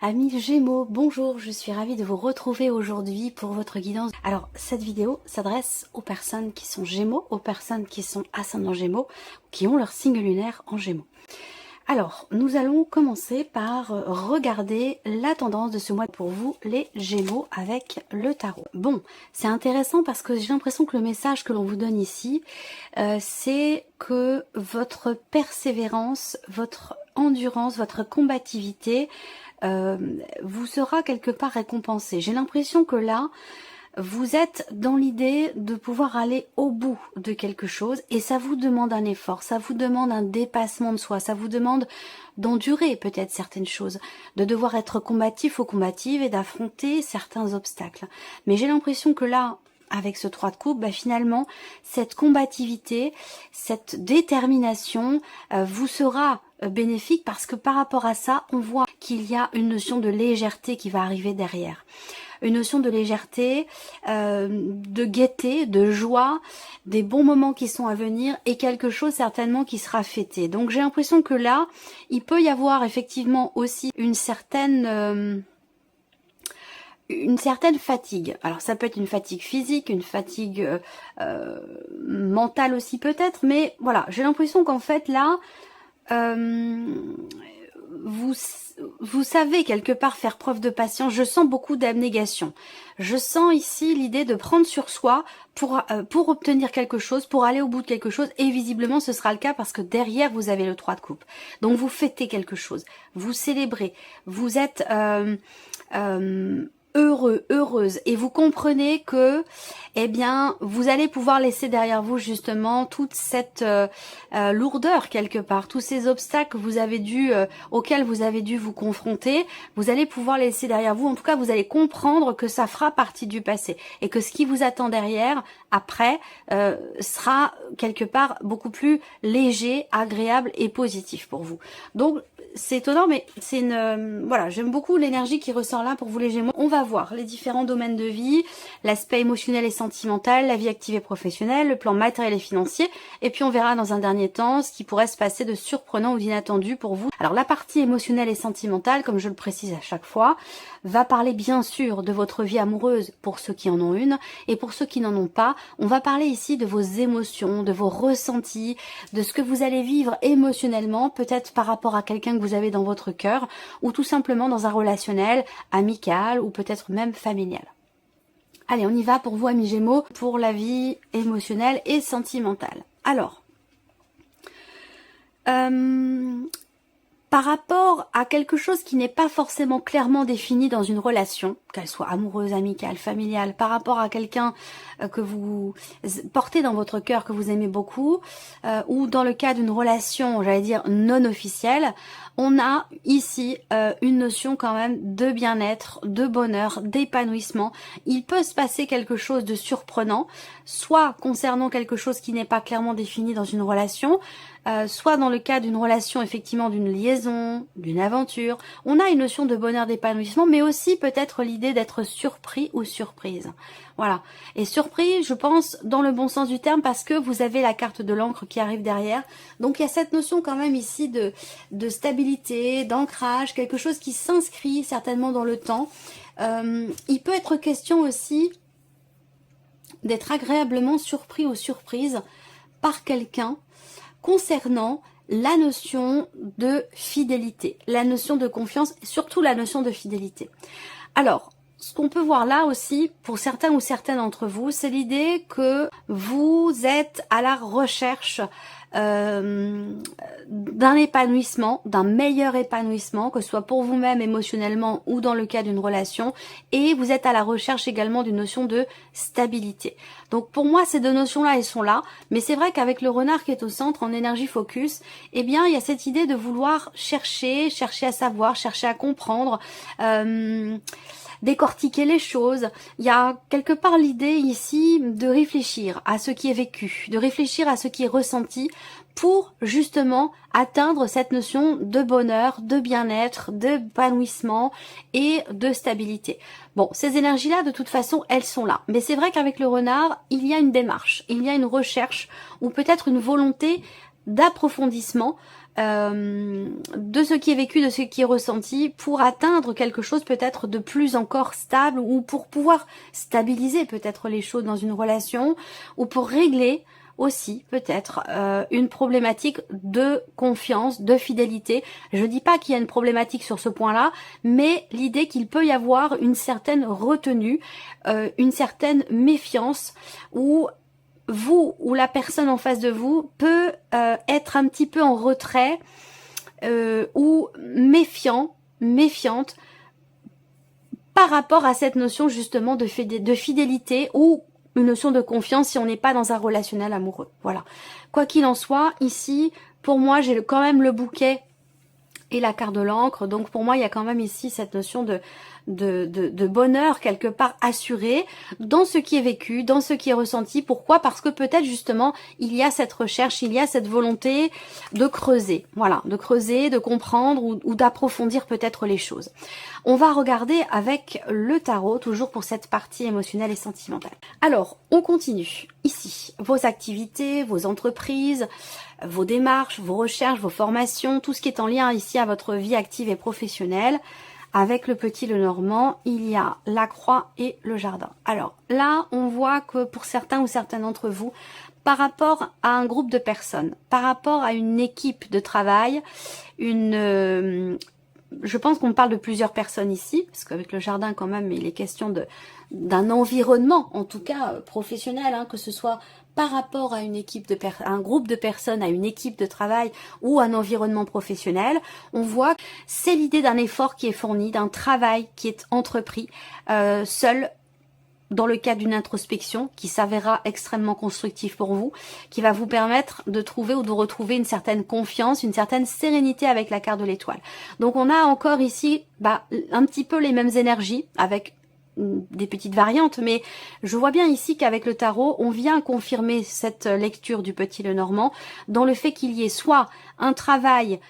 Amis Gémeaux, bonjour, je suis ravie de vous retrouver aujourd'hui pour votre guidance. Alors, cette vidéo s'adresse aux personnes qui sont Gémeaux, aux personnes qui sont ascendant Gémeaux, qui ont leur signe lunaire en Gémeaux. Alors, nous allons commencer par regarder la tendance de ce mois pour vous, les Gémeaux, avec le tarot. Bon, c'est intéressant parce que j'ai l'impression que le message que l'on vous donne ici, c'est que votre persévérance, votre endurance, votre combativité vous sera quelque part récompensée. J'ai l'impression que là, vous êtes dans l'idée de pouvoir aller au bout de quelque chose et ça vous demande un effort, ça vous demande un dépassement de soi, ça vous demande d'endurer peut-être certaines choses, de devoir être combatif ou combative et d'affronter certains obstacles. Mais j'ai l'impression que là, avec ce 3 de coupe, finalement, cette combativité, cette détermination vous sera bénéfique parce que par rapport à ça, on voit qu'il y a une notion de légèreté qui va arriver derrière. Une notion de légèreté, de gaieté, de joie, des bons moments qui sont à venir et quelque chose certainement qui sera fêté. Donc j'ai l'impression que là, il peut y avoir effectivement aussi une certaine fatigue. Alors ça peut être une fatigue physique, une fatigue mentale aussi peut-être, mais voilà, j'ai l'impression qu'en fait là, vous savez quelque part faire preuve de patience. Je sens beaucoup d'abnégation. Je sens ici l'idée de prendre sur soi pour obtenir quelque chose, pour aller au bout de quelque chose. Et visiblement, ce sera le cas parce que derrière, vous avez le 3 de coupe. Donc, vous fêtez quelque chose. Vous célébrez. Vous êtes heureux, heureuse. Et vous comprenez que, eh bien, vous allez pouvoir laisser derrière vous justement toute cette lourdeur quelque part, tous ces obstacles que vous avez dû, auxquels vous avez dû vous confronter. Vous allez pouvoir laisser derrière vous. En tout cas, vous allez comprendre que ça fera partie du passé et que ce qui vous attend derrière, après, sera quelque part beaucoup plus léger, agréable et positif pour vous. Donc, c'est étonnant, mais c'est voilà, j'aime beaucoup l'énergie qui ressort là pour vous les Gémeaux. On va voir les différents domaines de vie, l'aspect émotionnel et sentimental, la vie active et professionnelle, le plan matériel et financier, et puis on verra dans un dernier temps ce qui pourrait se passer de surprenant ou d'inattendu pour vous. Alors la partie émotionnelle et sentimentale, comme je le précise à chaque fois, va parler bien sûr de votre vie amoureuse pour ceux qui en ont une, et pour ceux qui n'en ont pas, on va parler ici de vos émotions, de vos ressentis, de ce que vous allez vivre émotionnellement, peut-être par rapport à quelqu'un que vous avez dans votre cœur, ou tout simplement dans un relationnel, amical, ou peut-être même familial. Allez, on y va pour vous, amis Gémeaux, pour la vie émotionnelle et sentimentale. Alors, par rapport à quelque chose qui n'est pas forcément clairement défini dans une relation, qu'elle soit amoureuse, amicale, familiale, par rapport à quelqu'un que vous portez dans votre cœur, que vous aimez beaucoup, ou dans le cas d'une relation, j'allais dire, non officielle, on a ici une notion quand même de bien-être, de bonheur, d'épanouissement. Il peut se passer quelque chose de surprenant, soit concernant quelque chose qui n'est pas clairement défini dans une relation, soit dans le cas d'une relation, effectivement, d'une liaison, d'une aventure. On a une notion de bonheur, d'épanouissement, mais aussi peut-être l'idée d'être surpris ou surprise. Voilà. Et surpris, je pense, dans le bon sens du terme, parce que vous avez la carte de l'encre qui arrive derrière. Donc il y a cette notion quand même ici de stabilité, d'ancrage, quelque chose qui s'inscrit certainement dans le temps. Il peut être question aussi d'être agréablement surpris ou surprise par quelqu'un concernant la notion de fidélité, la notion de confiance, et surtout la notion de fidélité. Alors, ce qu'on peut voir là aussi, pour certains ou certaines d'entre vous, c'est l'idée que vous êtes à la recherche d'un épanouissement, d'un meilleur épanouissement, que ce soit pour vous-même émotionnellement ou dans le cas d'une relation, et vous êtes à la recherche également d'une notion de stabilité. Donc pour moi, ces deux notions-là, elles sont là, mais c'est vrai qu'avec le renard qui est au centre, en énergie focus, eh bien, il y a cette idée de vouloir chercher à savoir, chercher à comprendre, décortiquer les choses. Il y a quelque part l'idée ici de réfléchir à ce qui est vécu, de réfléchir à ce qui est ressenti pour justement atteindre cette notion de bonheur, de bien-être, d'épanouissement et de stabilité. Bon, ces énergies-là, de toute façon, elles sont là. Mais c'est vrai qu'avec le renard, il y a une démarche, il y a une recherche ou peut-être une volonté d'approfondissement de ce qui est vécu, de ce qui est ressenti, pour atteindre quelque chose peut-être de plus encore stable, ou pour pouvoir stabiliser peut-être les choses dans une relation, ou pour régler aussi peut-être une problématique de confiance, de fidélité. Je dis pas qu'il y a une problématique sur ce point-là, mais l'idée qu'il peut y avoir une certaine retenue, une certaine méfiance, où vous ou la personne en face de vous peut être un petit peu en retrait ou méfiante par rapport à cette notion justement de fidélité, ou une notion de confiance si on n'est pas dans un relationnel amoureux. Voilà. Quoi qu'il en soit, ici, pour moi, j'ai quand même le bouquet et la carte de l'encre. Donc pour moi, il y a quand même ici cette notion de bonheur quelque part assuré dans ce qui est vécu, dans ce qui est ressenti. Pourquoi? Parce que peut-être justement il y a cette recherche, il y a cette volonté de creuser, voilà, de creuser, de comprendre ou d'approfondir peut-être les choses. On va regarder avec le tarot, toujours pour cette partie émotionnelle et sentimentale. Alors, on continue. Ici, vos activités, vos entreprises, vos démarches, vos recherches, vos formations, tout ce qui est en lien ici à votre vie active et professionnelle. Avec le petit Lenormand, il y a la croix et le jardin. Alors là, on voit que pour certains ou certaines d'entre vous, par rapport à un groupe de personnes, par rapport à une équipe de travail, je pense qu'on parle de plusieurs personnes ici, parce qu'avec le jardin quand même, il est question d'un environnement, en tout cas professionnel, hein, que ce soit par rapport à une équipe à un groupe de personnes, à une équipe de travail ou un environnement professionnel. On voit que c'est l'idée d'un effort qui est fourni, d'un travail qui est entrepris seul, dans le cadre d'une introspection qui s'avérera extrêmement constructive pour vous, qui va vous permettre de trouver ou de retrouver une certaine confiance, une certaine sérénité avec la carte de l'étoile. Donc on a encore ici un petit peu les mêmes énergies, avec des petites variantes, mais je vois bien ici qu'avec le tarot, on vient confirmer cette lecture du petit Lenormand dans le fait qu'il y ait soit un travail,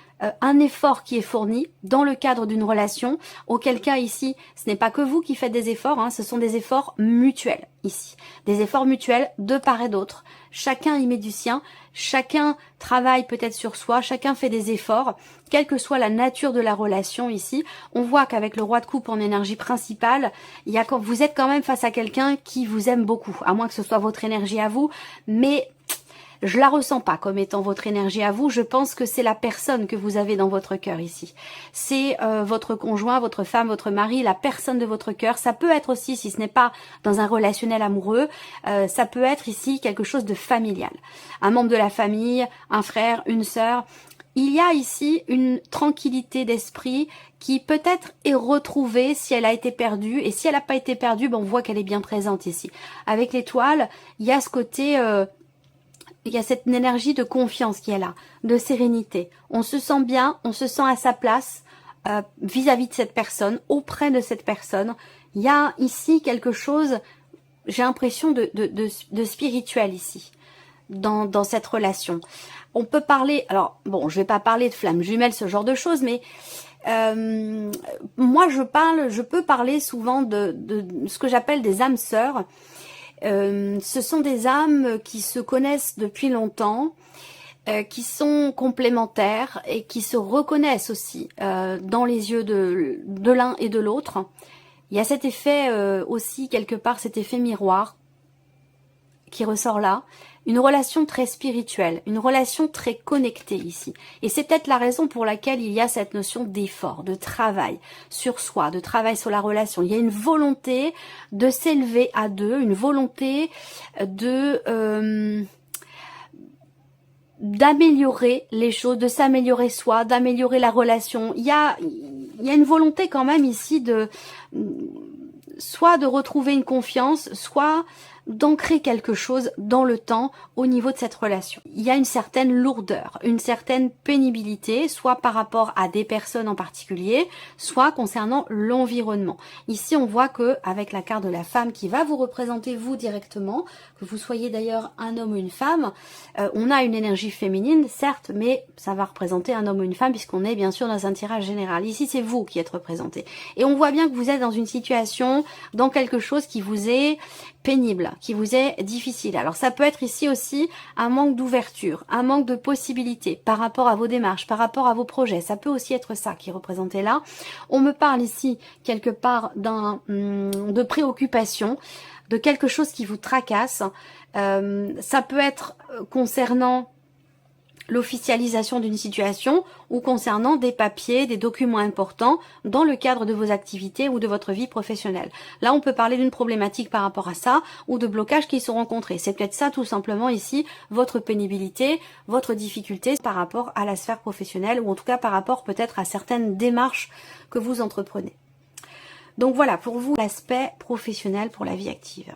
un effort qui est fourni dans le cadre d'une relation, auquel cas ici, ce n'est pas que vous qui faites des efforts, hein, ce sont des efforts mutuels ici, des efforts mutuels de part et d'autre. Chacun y met du sien, chacun travaille peut-être sur soi, chacun fait des efforts, quelle que soit la nature de la relation ici. On voit qu'avec le roi de coupe en énergie principale, vous êtes quand même face à quelqu'un qui vous aime beaucoup, à moins que ce soit votre énergie à vous, mais je la ressens pas comme étant votre énergie à vous. Je pense que c'est la personne que vous avez dans votre cœur ici. C'est votre conjoint, votre femme, votre mari, la personne de votre cœur. Ça peut être aussi, si ce n'est pas dans un relationnel amoureux, ça peut être ici quelque chose de familial. Un membre de la famille, un frère, une sœur. Il y a ici une tranquillité d'esprit qui peut-être est retrouvée si elle a été perdue. Et si elle n'a pas été perdue, on voit qu'elle est bien présente ici. Avec l'étoile, il y a ce côté... il y a cette énergie de confiance qui est là, de sérénité. On se sent bien, on se sent à sa place vis-à-vis de cette personne, auprès de cette personne. Il y a ici quelque chose, j'ai l'impression de spirituel ici, dans cette relation. On peut parler, alors bon, je vais pas parler de flammes jumelles, ce genre de choses, mais moi je peux parler souvent de ce que j'appelle des âmes sœurs. Ce sont des âmes qui se connaissent depuis longtemps, qui sont complémentaires et qui se reconnaissent aussi dans les yeux de l'un et de l'autre. Il y a cet effet aussi, quelque part, cet effet miroir qui ressort là. Une relation très spirituelle, une relation très connectée ici. Et c'est peut-être la raison pour laquelle il y a cette notion d'effort, de travail sur soi, de travail sur la relation. Il y a une volonté de s'élever à deux, une volonté d'améliorer les choses, de s'améliorer soi, d'améliorer la relation. Il y a une volonté quand même ici soit de retrouver une confiance, soit d'ancrer quelque chose dans le temps au niveau de cette relation. Il y a une certaine lourdeur, une certaine pénibilité, soit par rapport à des personnes en particulier, soit concernant l'environnement. Ici, on voit que avec la carte de la femme qui va vous représenter vous directement, que vous soyez d'ailleurs un homme ou une femme, on a une énergie féminine, certes, mais ça va représenter un homme ou une femme puisqu'on est bien sûr dans un tirage général. Ici, c'est vous qui êtes représenté. Et on voit bien que vous êtes dans une situation, dans quelque chose qui vous est pénible, qui vous est difficile. Alors ça peut être ici aussi un manque d'ouverture, un manque de possibilités par rapport à vos démarches, par rapport à vos projets. Ça peut aussi être ça qui est représenté là. On me parle ici quelque part de préoccupation, de quelque chose qui vous tracasse. Ça peut être concernant l'officialisation d'une situation ou concernant des papiers, des documents importants dans le cadre de vos activités ou de votre vie professionnelle. Là, on peut parler d'une problématique par rapport à ça ou de blocages qui sont rencontrés. C'est peut-être ça tout simplement ici, votre pénibilité, votre difficulté par rapport à la sphère professionnelle ou en tout cas par rapport peut-être à certaines démarches que vous entreprenez. Donc voilà, pour vous, l'aspect professionnel pour la vie active.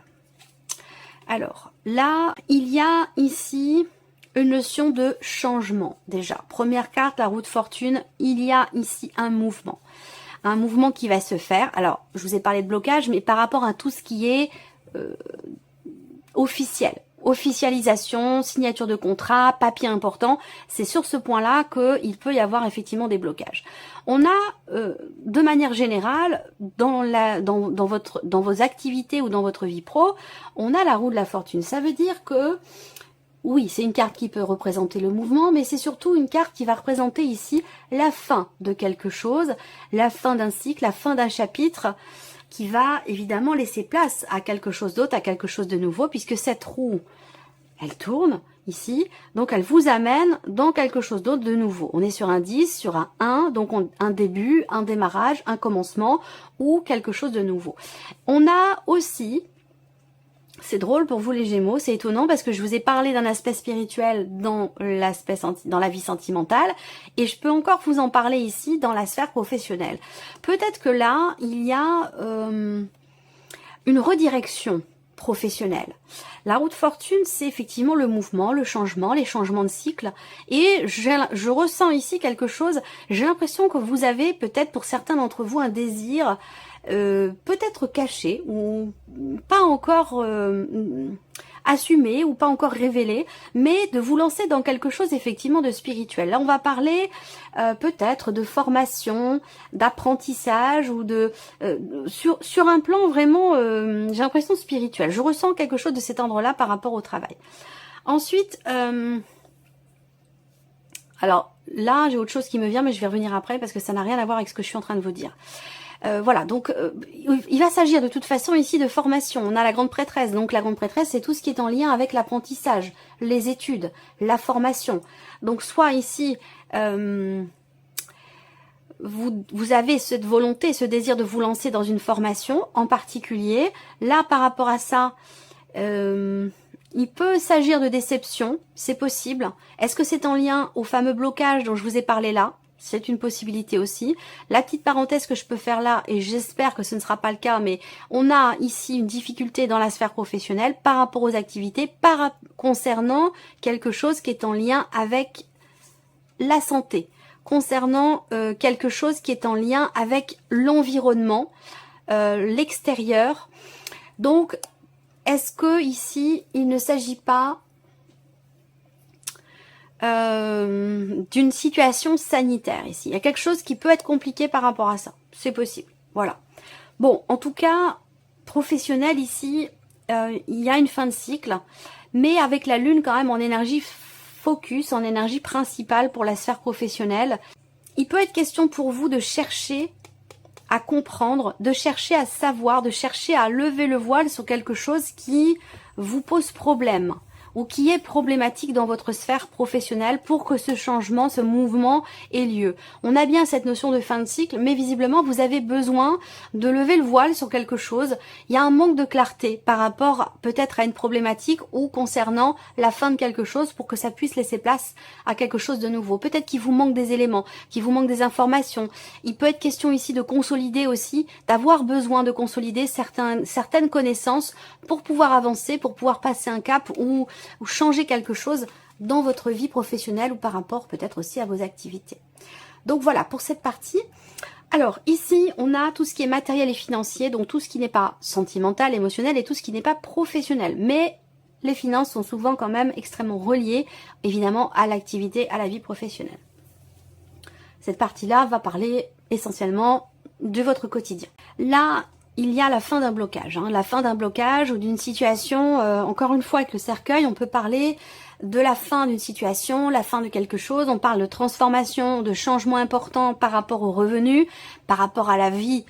Alors, là, il y a ici une notion de changement déjà. Première carte, la roue de fortune, il y a ici un mouvement qui va se faire. Alors, je vous ai parlé de blocage, mais par rapport à tout ce qui est officiel, officialisation, signature de contrat, papier important, c'est sur ce point-là qu'il peut y avoir effectivement des blocages. On a, de manière générale, dans vos activités ou dans votre vie pro, on a la roue de la fortune. Ça veut dire que oui, c'est une carte qui peut représenter le mouvement, mais c'est surtout une carte qui va représenter ici la fin de quelque chose, la fin d'un cycle, la fin d'un chapitre, qui va évidemment laisser place à quelque chose d'autre, à quelque chose de nouveau, puisque cette roue, elle tourne ici, donc elle vous amène dans quelque chose d'autre de nouveau. On est sur un 10, sur un 1, donc un début, un démarrage, un commencement, ou quelque chose de nouveau. On a aussi... C'est drôle pour vous les Gémeaux, c'est étonnant parce que je vous ai parlé d'un aspect spirituel dans la vie sentimentale et je peux encore vous en parler ici dans la sphère professionnelle. Peut-être que là, il y a une redirection professionnelle. La roue de fortune, c'est effectivement le mouvement, le changement, les changements de cycle et je ressens ici quelque chose, j'ai l'impression que vous avez peut-être pour certains d'entre vous un désir peut-être caché ou pas encore assumé ou pas encore révélé, mais de vous lancer dans quelque chose effectivement de spirituel. Là, on va parler peut-être de formation, d'apprentissage ou de sur un plan vraiment, j'ai l'impression spirituel. Je ressens quelque chose de cet ordre-là par rapport au travail. Ensuite, alors là, j'ai autre chose qui me vient, mais je vais revenir après parce que ça n'a rien à voir avec ce que je suis en train de vous dire. Voilà, donc il va s'agir de toute façon ici de formation. On a la grande prêtresse, donc la grande prêtresse c'est tout ce qui est en lien avec l'apprentissage, les études, la formation. Donc soit ici vous avez cette volonté, ce désir de vous lancer dans une formation en particulier. Là par rapport à ça, il peut s'agir de déception, c'est possible. Est-ce que c'est en lien au fameux blocage dont je vous ai parlé là ? C'est une possibilité aussi. La petite parenthèse que je peux faire là, et j'espère que ce ne sera pas le cas, mais on a ici une difficulté dans la sphère professionnelle par rapport aux activités, concernant quelque chose qui est en lien avec la santé, concernant quelque chose qui est en lien avec l'environnement, l'extérieur. Donc, est-ce que ici, il ne s'agit pas d'une situation sanitaire ici? Il y a quelque chose qui peut être compliqué par rapport à ça. C'est possible. Voilà. Bon, en tout cas, professionnel ici, il y a une fin de cycle, mais avec la lune quand même en énergie focus, en énergie principale pour la sphère professionnelle. Il peut être question pour vous de chercher à comprendre, de chercher à savoir, de chercher à lever le voile sur quelque chose qui vous pose problème ou qui est problématique dans votre sphère professionnelle pour que ce changement, ce mouvement ait lieu. On a bien cette notion de fin de cycle, mais visiblement vous avez besoin de lever le voile sur quelque chose. Il y a un manque de clarté par rapport peut-être à une problématique ou concernant la fin de quelque chose pour que ça puisse laisser place à quelque chose de nouveau. Peut-être qu'il vous manque des éléments, qu'il vous manque des informations. Il peut être question ici de consolider aussi, d'avoir besoin de consolider certaines connaissances pour pouvoir avancer, pour pouvoir passer un cap ou changer quelque chose dans votre vie professionnelle ou par rapport peut-être aussi à vos activités. Donc voilà pour cette partie. Alors ici on a tout ce qui est matériel et financier, donc tout ce qui n'est pas sentimental, émotionnel et tout ce qui n'est pas professionnel. Mais les finances sont souvent quand même extrêmement reliées évidemment à l'activité, à la vie professionnelle. Cette partie-là va parler essentiellement de votre quotidien. Là, il y a la fin d'un blocage, hein, la fin d'un blocage ou d'une situation, encore une fois avec le cercueil, on peut parler de la fin d'une situation, la fin de quelque chose, on parle de transformation, de changement important par rapport aux revenus, par rapport à la vie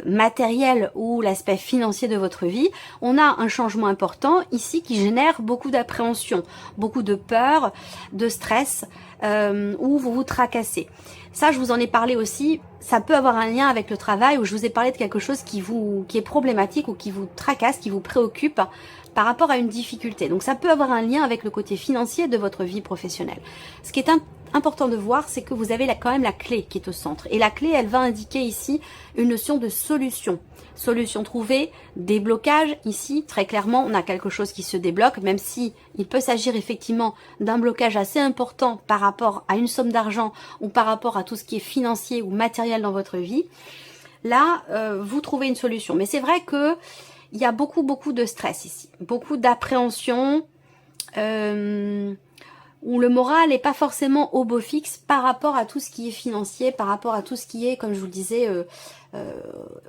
matérielle ou l'aspect financier de votre vie. On a un changement important ici qui génère beaucoup d'appréhension, beaucoup de peur, de stress, où vous vous tracassez. Ça, je vous en ai parlé aussi, ça peut avoir un lien avec le travail où je vous ai parlé de quelque chose qui est problématique ou qui vous tracasse, qui vous préoccupe par rapport à une difficulté. Donc ça peut avoir un lien avec le côté financier de votre vie professionnelle. Ce qui est important de voir, c'est que vous avez quand même la clé qui est au centre. Et la clé, elle va indiquer ici une notion de solution. Solution trouvée, déblocage. Ici, très clairement, on a quelque chose qui se débloque, même si il peut s'agir effectivement d'un blocage assez important par rapport à une somme d'argent ou par rapport à tout ce qui est financier ou matériel dans votre vie. Là, vous trouvez une solution. Mais c'est vrai que il y a beaucoup de stress ici, beaucoup d'appréhension, où le moral n'est pas forcément au beau fixe par rapport à tout ce qui est financier, par rapport à tout ce qui est, comme je vous le disais,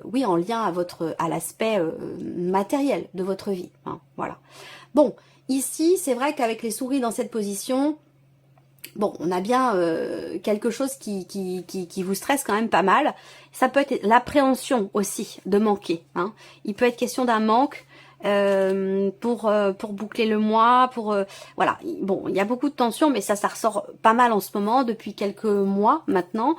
oui, en lien à l'aspect matériel de votre vie. Hein, voilà. Bon, ici, c'est vrai qu'avec les souris dans cette position, bon, on a bien quelque chose qui vous stresse quand même pas mal. Ça peut être l'appréhension aussi de manquer. Hein. Il peut être question d'un manque pour boucler le mois, voilà. Bon, il y a beaucoup de tensions, mais ça ressort pas mal en ce moment, depuis quelques mois maintenant.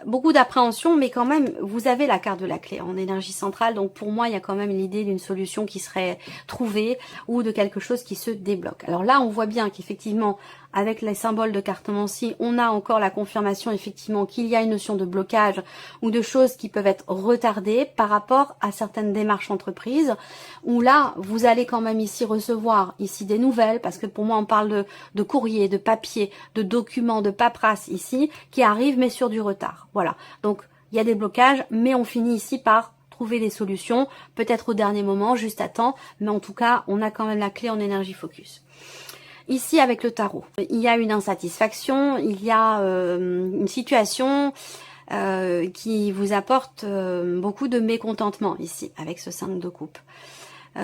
Beaucoup d'appréhension, mais quand même, vous avez la carte de la clé en énergie centrale, donc pour moi, il y a quand même l'idée d'une solution qui serait trouvée ou de quelque chose qui se débloque. Alors là, on voit bien qu'effectivement, avec les symboles de cartomancie, on a encore la confirmation effectivement qu'il y a une notion de blocage ou de choses qui peuvent être retardées par rapport à certaines démarches entreprises, où là, vous allez quand même ici recevoir ici des nouvelles, parce que pour moi, on parle de courrier, de papier, de documents, de paperasse ici, qui arrivent mais sur du retard. Voilà, donc il y a des blocages, mais on finit ici par trouver des solutions, peut-être au dernier moment, juste à temps, mais en tout cas, on a quand même la clé en énergie focus. Ici, avec le tarot, il y a une insatisfaction, il y a une situation qui vous apporte beaucoup de mécontentement ici, avec ce 5 de coupe.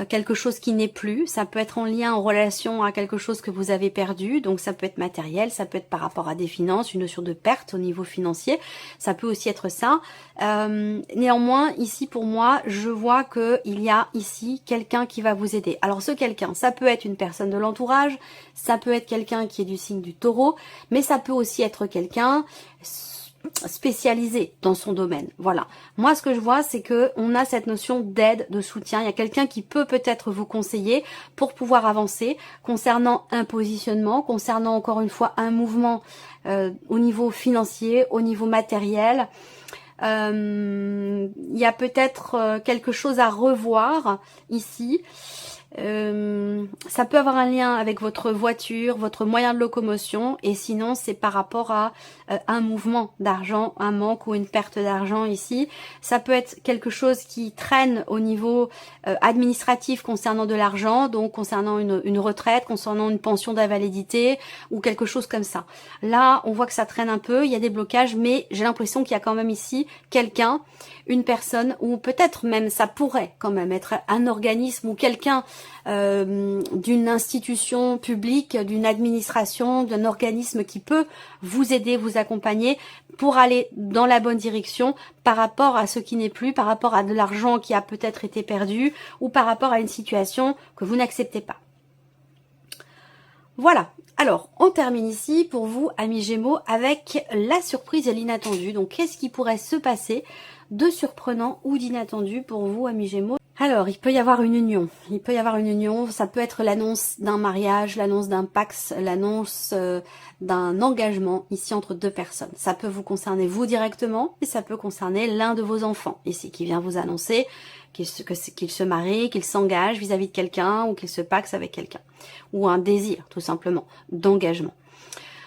Quelque chose qui n'est plus, ça peut être en lien, en relation à quelque chose que vous avez perdu, donc ça peut être matériel, ça peut être par rapport à des finances, une notion de perte au niveau financier, ça peut aussi être ça. Néanmoins, ici pour moi, je vois qu'il y a ici quelqu'un qui va vous aider. Alors ce quelqu'un, ça peut être une personne de l'entourage, ça peut être quelqu'un qui est du signe du taureau, mais ça peut aussi être quelqu'un spécialisé dans son domaine. Voilà. Moi, ce que je vois, c'est que on a cette notion d'aide, de soutien. Il y a quelqu'un qui peut peut-être vous conseiller pour pouvoir avancer concernant un positionnement, concernant encore une fois un mouvement au niveau financier, au niveau matériel. Il y a peut-être quelque chose à revoir ici. Ça peut avoir un lien avec votre voiture, votre moyen de locomotion, et sinon c'est par rapport à un mouvement d'argent, un manque ou une perte d'argent ici. Ça peut être quelque chose qui traîne au niveau administratif concernant de l'argent, donc concernant une retraite, concernant une pension d'invalidité ou quelque chose comme ça. Là, on voit que ça traîne un peu, il y a des blocages, mais j'ai l'impression qu'il y a quand même ici quelqu'un, une personne, ou peut-être même ça pourrait quand même être un organisme ou quelqu'un d'une institution publique, d'une administration, d'un organisme qui peut vous aider, vous accompagner pour aller dans la bonne direction par rapport à ce qui n'est plus, par rapport à de l'argent qui a peut-être été perdu ou par rapport à une situation que vous n'acceptez pas. Voilà. Alors, on termine ici pour vous, amis Gémeaux, avec la surprise et l'inattendu. Donc, qu'est-ce qui pourrait se passer de surprenant ou d'inattendu pour vous, amis Gémeaux? Alors, il peut y avoir une union. Il peut y avoir une union. Ça peut être l'annonce d'un mariage, l'annonce d'un pax, l'annonce d'un engagement ici entre deux personnes. Ça peut vous concerner vous directement et ça peut concerner l'un de vos enfants ici qui vient vous annoncer qu'il se marie, qu'il s'engage vis-à-vis de quelqu'un ou qu'il se paxe avec quelqu'un. Ou un désir, tout simplement, d'engagement.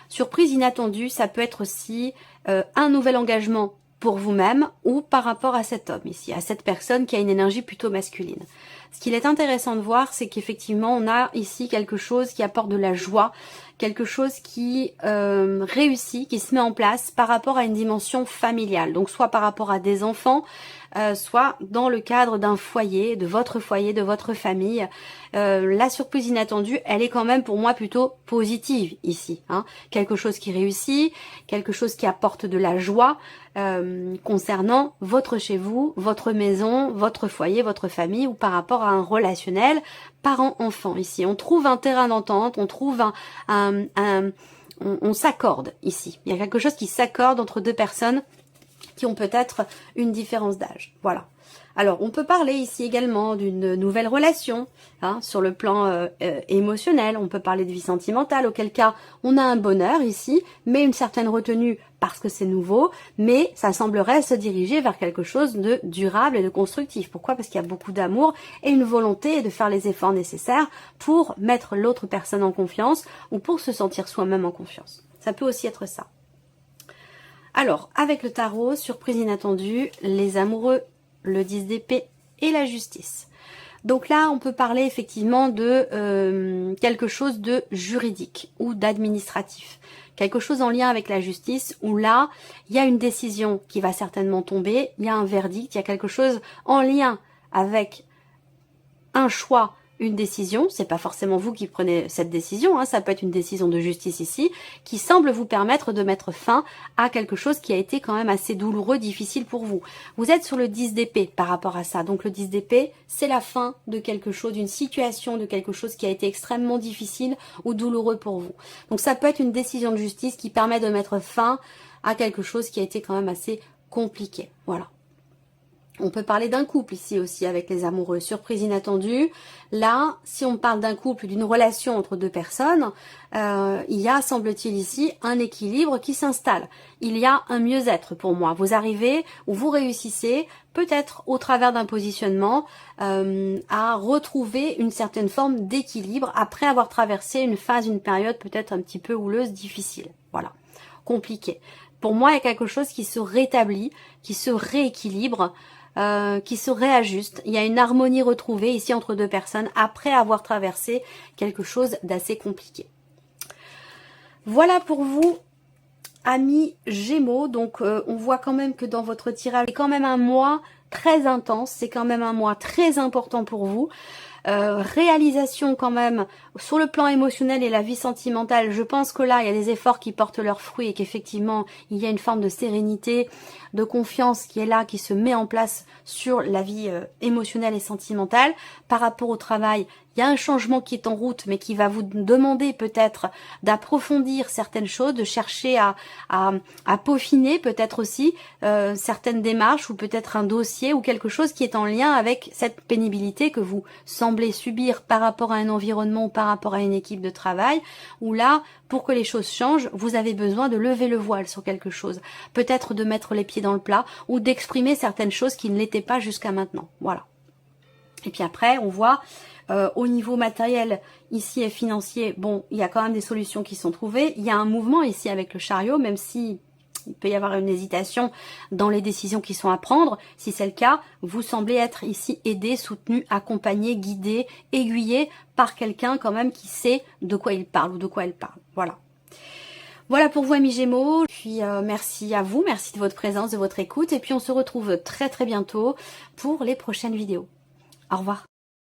Surprise inattendue, ça peut être aussi un nouvel engagement pour vous-même ou par rapport à cet homme ici, à cette personne qui a une énergie plutôt masculine. Ce qu'il est intéressant de voir, c'est qu'effectivement, on a ici quelque chose qui apporte de la joie, quelque chose qui réussit, qui se met en place par rapport à une dimension familiale. Donc soit par rapport à des enfants, soit dans le cadre d'un foyer, de votre famille. La surprise inattendue, elle est quand même pour moi plutôt positive ici. Hein. Quelque chose qui réussit, quelque chose qui apporte de la joie concernant votre chez vous, votre maison, votre foyer, votre famille ou par rapport à un relationnel parent-enfant. Ici, on trouve un terrain d'entente, on trouve on s'accorde ici. Il y a quelque chose qui s'accorde entre deux personnes qui ont peut-être une différence d'âge. Voilà. Alors, on peut parler ici également d'une nouvelle relation, hein, sur le plan émotionnel. On peut parler de vie sentimentale, auquel cas on a un bonheur ici, mais une certaine retenue parce que c'est nouveau, mais ça semblerait se diriger vers quelque chose de durable et de constructif. Pourquoi? Parce qu'il y a beaucoup d'amour et une volonté de faire les efforts nécessaires pour mettre l'autre personne en confiance ou pour se sentir soi-même en confiance. Ça peut aussi être ça. Alors, avec le tarot, surprise inattendue, les amoureux, le 10 d'épée et la justice. Donc là, on peut parler effectivement de quelque chose de juridique ou d'administratif. Quelque chose en lien avec la justice où là, il y a une décision qui va certainement tomber, il y a un verdict, il y a quelque chose en lien avec un choix, une décision, c'est pas forcément vous qui prenez cette décision, hein, ça peut être une décision de justice ici, qui semble vous permettre de mettre fin à quelque chose qui a été quand même assez douloureux, difficile pour vous. Vous êtes sur le 10 d'épée par rapport à ça, donc le 10 d'épée, c'est la fin de quelque chose, d'une situation, de quelque chose qui a été extrêmement difficile ou douloureux pour vous. Donc ça peut être une décision de justice qui permet de mettre fin à quelque chose qui a été quand même assez compliqué, voilà. On peut parler d'un couple ici aussi avec les amoureux, surprise inattendue. Là, si on parle d'un couple, d'une relation entre deux personnes, il y a, semble-t-il ici, un équilibre qui s'installe. Il y a un mieux-être pour moi. Vous arrivez ou vous réussissez, peut-être au travers d'un positionnement, à retrouver une certaine forme d'équilibre après avoir traversé une phase, une période peut-être un petit peu houleuse, difficile. Voilà, compliqué. Pour moi, il y a quelque chose qui se rétablit, qui se rééquilibre, qui se réajuste. Il y a une harmonie retrouvée ici entre deux personnes après avoir traversé quelque chose d'assez compliqué. Voilà pour vous, amis Gémeaux. Donc on voit quand même que dans votre tirage, c'est quand même un mois très intense, c'est quand même un mois très important pour vous. Réalisation quand même sur le plan émotionnel et la vie sentimentale. Je pense que là il y a des efforts qui portent leurs fruits et qu'effectivement il y a une forme de sérénité, de confiance qui est là, qui se met en place sur la vie émotionnelle et sentimentale. Par rapport au travail, il y a un changement qui est en route mais qui va vous demander peut-être d'approfondir certaines choses, de chercher à peaufiner peut-être aussi certaines démarches ou peut-être un dossier ou quelque chose qui est en lien avec cette pénibilité que vous semblez subir par rapport à un environnement ou par rapport à une équipe de travail, où là, pour que les choses changent, vous avez besoin de lever le voile sur quelque chose, peut-être de mettre les pieds dans le plat ou d'exprimer certaines choses qui ne l'étaient pas jusqu'à maintenant. Voilà. Et puis après, on voit au niveau matériel ici et financier, bon, il y a quand même des solutions qui sont trouvées. Il y a un mouvement ici avec le chariot, même si il peut y avoir une hésitation dans les décisions qui sont à prendre. Si c'est le cas, vous semblez être ici aidé, soutenu, accompagné, guidé, aiguillé par quelqu'un quand même qui sait de quoi il parle ou de quoi elle parle. Voilà. Voilà pour vous, amis Gémeaux. Puis merci à vous, merci de votre présence, de votre écoute. Et puis on se retrouve très très bientôt pour les prochaines vidéos. Au revoir.